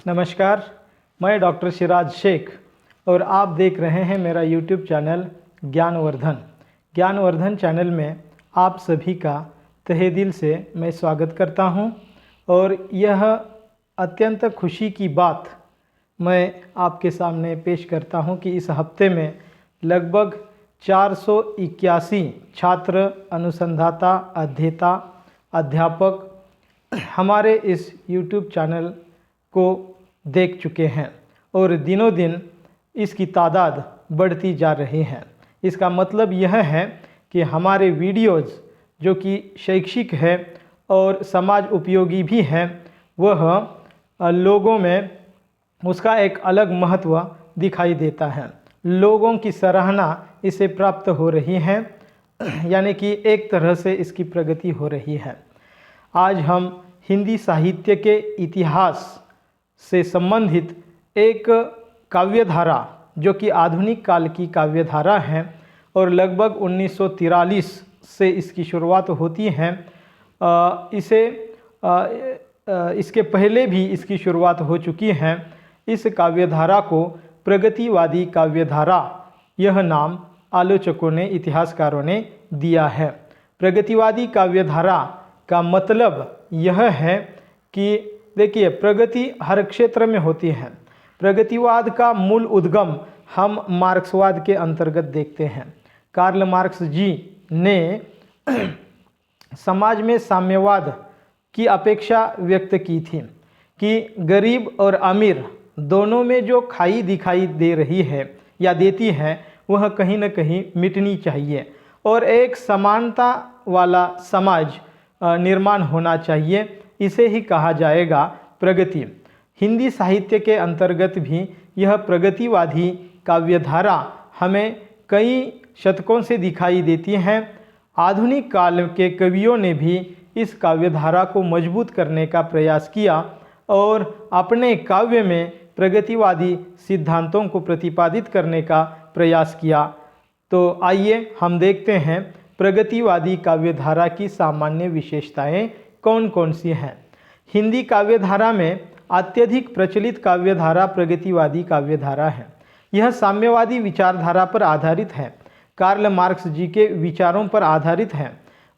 नमस्कार, मैं डॉक्टर सिराज शेख और आप देख रहे हैं मेरा यूट्यूब चैनल ज्ञानवर्धन। ज्ञानवर्धन चैनल में आप सभी का तहे दिल से मैं स्वागत करता हूं और यह अत्यंत खुशी की बात मैं आपके सामने पेश करता हूं कि इस हफ्ते में लगभग 481 छात्र, अनुसंधाता, अध्येता, अध्यापक हमारे इस यूट्यूब चैनल को देख चुके हैं और दिनों दिन इसकी तादाद बढ़ती जा रही है। इसका मतलब यह है कि हमारे वीडियोज़ जो कि शैक्षिक है और समाज उपयोगी भी है, वह लोगों में उसका एक अलग महत्व दिखाई देता है। लोगों की सराहना इसे प्राप्त हो रही है, यानी कि एक तरह से इसकी प्रगति हो रही है। आज हम हिंदी साहित्य के इतिहास से संबंधित एक काव्यधारा जो कि आधुनिक काल की काव्यधारा है और लगभग 1943 से इसकी शुरुआत होती है। इसके पहले भी इसकी शुरुआत हो चुकी है। इस काव्यधारा को प्रगतिवादी काव्यधारा यह नाम आलोचकों ने, इतिहासकारों ने दिया है। प्रगतिवादी काव्यधारा का मतलब यह है कि देखिए, प्रगति हर क्षेत्र में होती है। प्रगतिवाद का मूल उद्गम हम मार्क्सवाद के अंतर्गत देखते हैं। कार्ल मार्क्स जी ने समाज में साम्यवाद की अपेक्षा व्यक्त की थी कि गरीब और अमीर दोनों में जो खाई दिखाई दे रही है या देती है, वह कहीं न कहीं मिटनी चाहिए और एक समानता वाला समाज निर्माण होना चाहिए। इसे ही कहा जाएगा प्रगति। हिंदी साहित्य के अंतर्गत भी यह प्रगतिवादी काव्यधारा हमें कई शतकों से दिखाई देती है। आधुनिक काल के कवियों ने भी इस काव्यधारा को मजबूत करने का प्रयास किया और अपने काव्य में प्रगतिवादी सिद्धांतों को प्रतिपादित करने का प्रयास किया। तो आइए हम देखते हैं प्रगतिवादी काव्यधारा की सामान्य विशेषताएं कौन कौन सी हैं। हिंदी काव्यधारा में अत्यधिक प्रचलित काव्यधारा प्रगतिवादी काव्यधारा है। यह साम्यवादी विचारधारा पर आधारित है। कार्ल मार्क्स जी के विचारों पर आधारित है।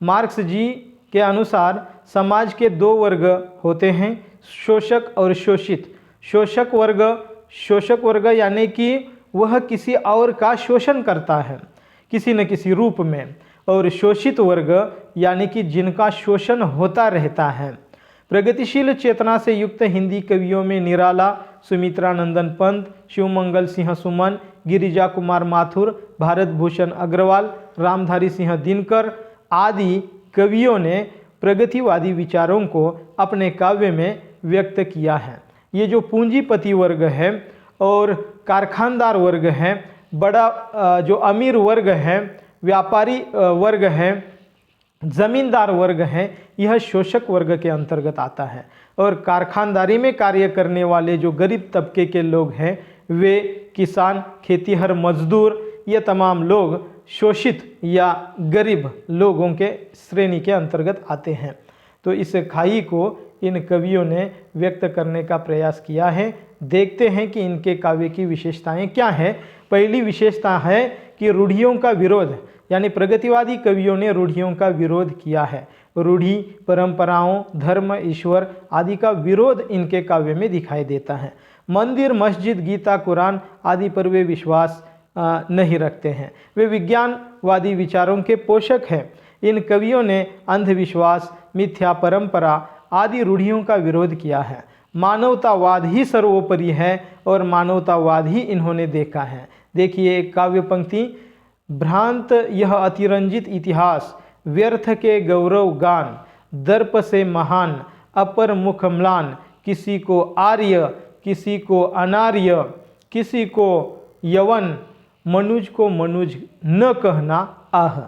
मार्क्स जी के अनुसार समाज के दो वर्ग होते हैं, शोषक और शोषित। शोषक वर्ग यानी कि वह किसी और का शोषण करता है किसी न किसी रूप में, और शोषित वर्ग यानी कि जिनका शोषण होता रहता है। प्रगतिशील चेतना से युक्त हिंदी कवियों में निराला, सुमित्रा नंदन पंत, शिवमंगल सिंह सुमन, गिरिजा कुमार माथुर, भारत भूषण अग्रवाल, रामधारी सिंह दिनकर आदि कवियों ने प्रगतिवादी विचारों को अपने काव्य में व्यक्त किया है। ये जो पूंजीपति वर्ग है और कारखानदार वर्ग है, बड़ा जो अमीर वर्ग है, व्यापारी वर्ग है, जमींदार वर्ग है, यह शोषक वर्ग के अंतर्गत आता है। और कारखानदारी में कार्य करने वाले जो गरीब तबके के लोग हैं, वे किसान, खेतीहर मजदूर, ये तमाम लोग शोषित या गरीब लोगों के श्रेणी के अंतर्गत आते हैं। तो इस खाई को इन कवियों ने व्यक्त करने का प्रयास किया है। देखते हैं कि इनके काव्य की विशेषताएं क्या है। पहली विशेषता है कि रूढ़ियों का विरोध, यानी प्रगतिवादी कवियों ने रूढ़ियों का विरोध किया है। रूढ़ी, परंपराओं, धर्म, ईश्वर आदि का विरोध इनके काव्य में दिखाई देता है। मंदिर, मस्जिद, गीता, कुरान आदि पर वे विश्वास नहीं रखते हैं। वे विज्ञानवादी विचारों के पोषक हैं। इन कवियों ने अंधविश्वास, मिथ्या परंपरा आदि रूढ़ियों का विरोध किया है। मानवतावाद ही सर्वोपरि है और मानवतावाद ही इन्होंने देखा है। देखिए एक काव्य पंक्ति, भ्रांत यह अतिरंजित इतिहास, व्यर्थ के गौरव गान, दर्प से महान, अपर मुख म्लान, किसी को आर्य, किसी को अनार्य, किसी को यवन, मनुज को मनुज न कहना आह।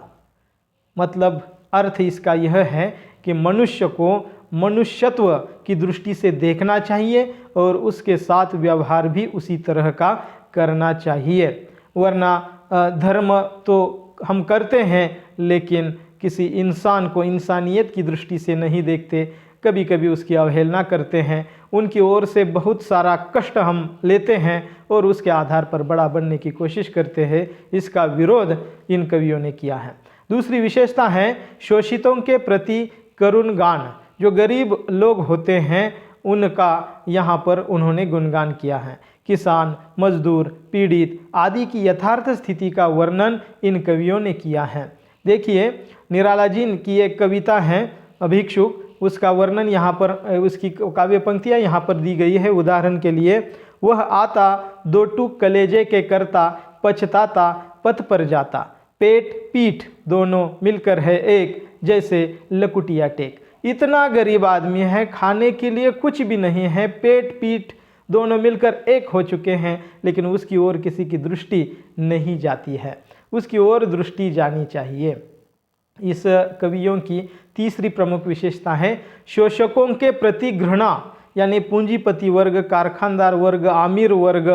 मतलब अर्थ इसका यह है कि मनुष्य को मनुष्यत्व की दृष्टि से देखना चाहिए और उसके साथ व्यवहार भी उसी तरह का करना चाहिए। वरना धर्म तो हम करते हैं, लेकिन किसी इंसान को इंसानियत की दृष्टि से नहीं देखते। कभी कभी उसकी अवहेलना करते हैं, उनकी ओर से बहुत सारा कष्ट हम लेते हैं और उसके आधार पर बड़ा बनने की कोशिश करते हैं। इसका विरोध इन कवियों ने किया है। दूसरी विशेषता है शोषितों के प्रति करुण गान। जो गरीब लोग होते हैं उनका यहाँ पर उन्होंने गुणगान किया है। किसान, मजदूर, पीड़ित आदि की यथार्थ स्थिति का वर्णन इन कवियों ने किया है। देखिए निराला जी की एक कविता है भिक्षुक, उसका वर्णन यहाँ पर, उसकी काव्य पंक्तियाँ यहाँ पर दी गई है। उदाहरण के लिए, वह आता दो टूक कलेजे के करता, पछताता पथ पर जाता, पेट पीठ दोनों मिलकर है एक, जैसे लकुटिया टेक। इतना गरीब आदमी है, खाने के लिए कुछ भी नहीं है, पेट पीठ दोनों मिलकर एक हो चुके हैं, लेकिन उसकी ओर किसी की दृष्टि नहीं जाती है, उसकी ओर दृष्टि जानी चाहिए। इस कवियों की तीसरी प्रमुख विशेषता है शोषकों के प्रति घृणा, यानी पूंजीपति वर्ग, कारखानदार वर्ग, आमिर वर्ग,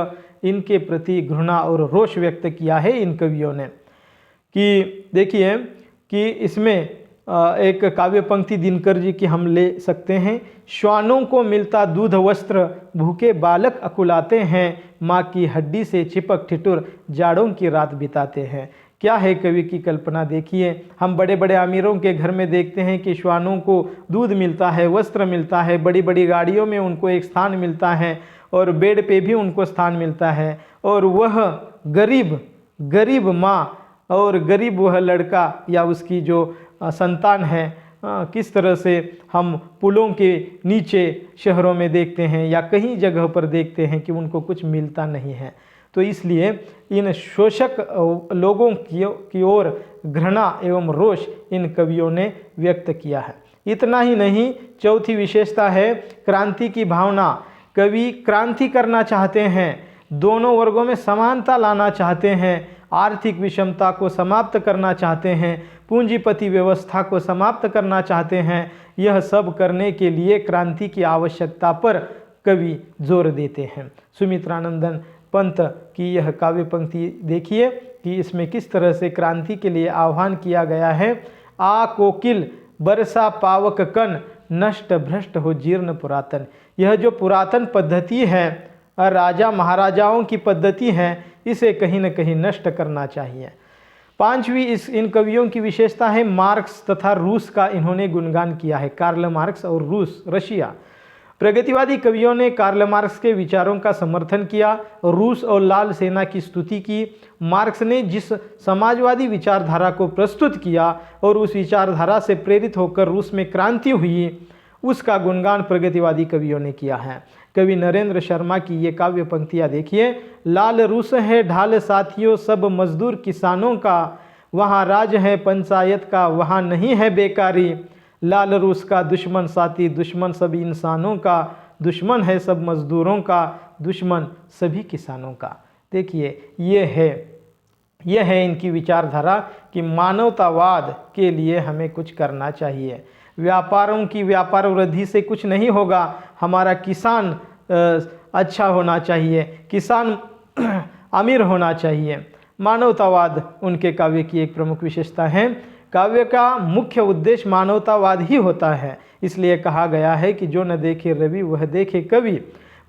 इनके प्रति घृणा और रोष व्यक्त किया है इन कवियों ने। कि देखिए कि इसमें एक काव्य पंक्ति दिनकर जी की हम ले सकते हैं। श्वानों को मिलता दूध वस्त्र, भूखे बालक अकुलाते हैं, माँ की हड्डी से चिपक ठिठुर जाड़ों की रात बिताते हैं। क्या है कवि की कल्पना, देखिए हम बड़े बड़े अमीरों के घर में देखते हैं कि श्वानों को दूध मिलता है, वस्त्र मिलता है, बड़ी बड़ी गाड़ियों में उनको एक स्थान मिलता है और बेड पे भी उनको स्थान मिलता है, और वह गरीब माँ और गरीब वह लड़का या उसकी जो संतान है, किस तरह से हम पुलों के नीचे शहरों में देखते हैं या कहीं जगह पर देखते हैं कि उनको कुछ मिलता नहीं है। तो इसलिए इन शोषक लोगों की ओर घृणा एवं रोष इन कवियों ने व्यक्त किया है। इतना ही नहीं, चौथी विशेषता है क्रांति की भावना। कवि क्रांति करना चाहते हैं, दोनों वर्गों में समानता लाना चाहते हैं, आर्थिक विषमता को समाप्त करना चाहते हैं, पूंजीपति व्यवस्था को समाप्त करना चाहते हैं। यह सब करने के लिए क्रांति की आवश्यकता पर कवि जोर देते हैं। सुमित्रानंदन पंत की यह काव्य पंक्ति देखिए कि इसमें किस तरह से क्रांति के लिए आह्वान किया गया है। आ कोकिल बरसा पावक कन, नष्ट भ्रष्ट हो जीर्ण पुरातन। यह जो पुरातन पद्धति है, राजा महाराजाओं की पद्धति है, इसे कहीं न कहीं नष्ट करना चाहिए। पांचवी इन कवियों की विशेषता है मार्क्स तथा रूस का इन्होंने गुणगान किया है। कार्ल मार्क्स और रूस, रशिया। प्रगतिवादी कवियों ने कार्ल मार्क्स के विचारों का समर्थन किया, रूस और लाल सेना की स्तुति की। मार्क्स ने जिस समाजवादी विचारधारा को प्रस्तुत किया और उस विचारधारा से प्रेरित होकर रूस में क्रांति हुई, उसका गुणगान प्रगतिवादी कवियों ने किया है। कवि नरेंद्र शर्मा की ये काव्य पंक्तियाँ देखिए। लाल रूस है ढाल साथियों सब मजदूर किसानों का, वहाँ राज है पंचायत का वहाँ नहीं है बेकारी। लाल रूस का दुश्मन साथी दुश्मन सभी इंसानों का, दुश्मन है सब मजदूरों का, दुश्मन सभी किसानों का। देखिए ये है इनकी विचारधारा कि मानवतावाद के लिए हमें कुछ करना चाहिए। व्यापारों की व्यापार वृद्धि से कुछ नहीं होगा, हमारा किसान अच्छा होना चाहिए, किसान अमीर होना चाहिए। मानवतावाद उनके काव्य की एक प्रमुख विशेषता है। काव्य का मुख्य उद्देश्य मानवतावाद ही होता है, इसलिए कहा गया है कि जो न देखे रवि वह देखे कवि।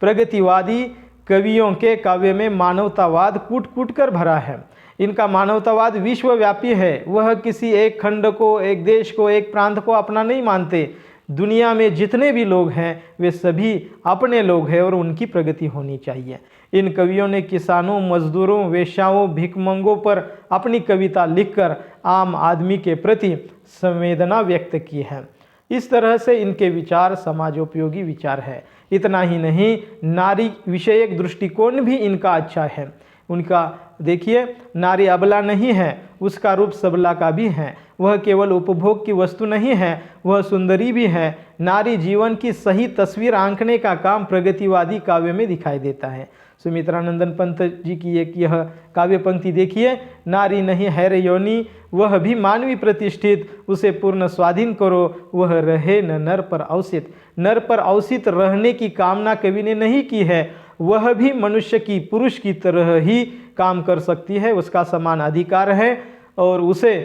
प्रगतिवादी कवियों के काव्य में मानवतावाद कूट कूट कर भरा है। इनका मानवतावाद विश्वव्यापी है, वह किसी एक खंड को, एक देश को, एक प्रांत को अपना नहीं मानते। दुनिया में जितने भी लोग हैं वे सभी अपने लोग हैं और उनकी प्रगति होनी चाहिए। इन कवियों ने किसानों, मजदूरों, वेश्याओं, भिखमंगों पर अपनी कविता लिखकर आम आदमी के प्रति संवेदना व्यक्त की है। इस तरह से इनके विचार समाजोपयोगी विचार है। इतना ही नहीं, नारी विषयक दृष्टिकोण भी इनका अच्छा है। उनका देखिए, नारी अबला नहीं है, उसका रूप सबला का भी है। वह केवल उपभोग की वस्तु नहीं है, वह सुंदरी भी है। नारी जीवन की सही तस्वीर आंकने का काम प्रगतिवादी काव्य में दिखाई देता है। सुमित्रानंदन पंत जी की एक यह काव्य पंक्ति देखिए। नारी नहीं है रे योनि, वह भी मानवी प्रतिष्ठित, उसे पूर्ण स्वाधीन करो, वह रहे न नर पर अवसित। नर पर अवसित रहने की कामना कवि ने नहीं की है, वह भी मनुष्य की, पुरुष की तरह ही काम कर सकती है, उसका समान अधिकार है और उसे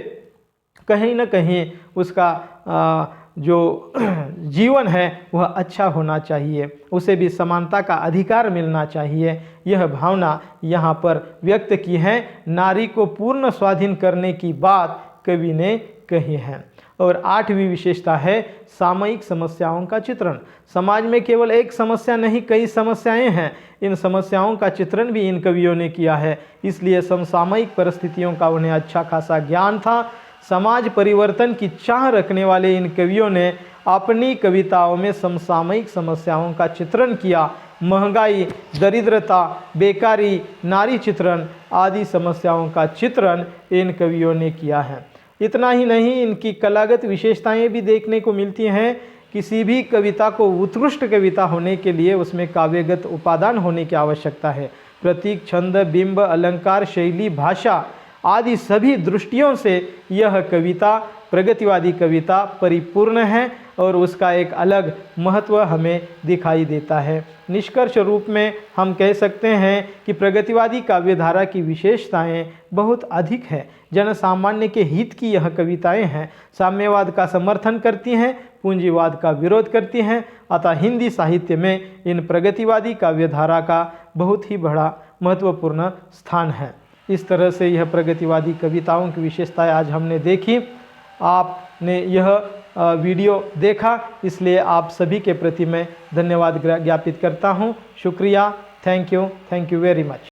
कहीं न कहीं उसका जो जीवन है वह अच्छा होना चाहिए, उसे भी समानता का अधिकार मिलना चाहिए। यह भावना यहाँ पर व्यक्त की है। नारी को पूर्ण स्वाधीन करने की बात कवि ने कही है। और 8वीं विशेषता है सामयिक समस्याओं का चित्रण। समाज में केवल एक समस्या नहीं, कई समस्याएं हैं। इन समस्याओं का चित्रण भी इन कवियों ने किया है, इसलिए समसामयिक परिस्थितियों का उन्हें अच्छा खासा ज्ञान था। समाज परिवर्तन की चाह रखने वाले इन कवियों ने अपनी कविताओं में समसामयिक समस्याओं का चित्रण किया। महंगाई, दरिद्रता, बेकारी, नारी चित्रण आदि समस्याओं का चित्रण इन कवियों ने किया है। इतना ही नहीं, इनकी कलागत विशेषताएं भी देखने को मिलती हैं। किसी भी कविता को उत्कृष्ट कविता होने के लिए उसमें काव्यगत उपादान होने की आवश्यकता है। प्रतीक, छंद, बिंब, अलंकार, शैली, भाषा आदि सभी दृष्टियों से यह कविता, प्रगतिवादी कविता परिपूर्ण है और उसका एक अलग महत्व हमें दिखाई देता है। निष्कर्ष रूप में हम कह सकते हैं कि प्रगतिवादी काव्यधारा की विशेषताएं बहुत अधिक है। जन सामान्य के हित की यह कविताएं हैं। साम्यवाद का समर्थन करती हैं, पूंजीवाद का विरोध करती हैं। अतः हिंदी साहित्य में इन प्रगतिवादी काव्यधारा का बहुत ही बड़ा महत्वपूर्ण स्थान है। इस तरह से यह प्रगतिवादी कविताओं की विशेषताएं आज हमने देखी। आपने यह वीडियो देखा, इसलिए आप सभी के प्रति मैं धन्यवाद ज्ञापित करता हूँ। शुक्रिया, थैंक यू वेरी मच।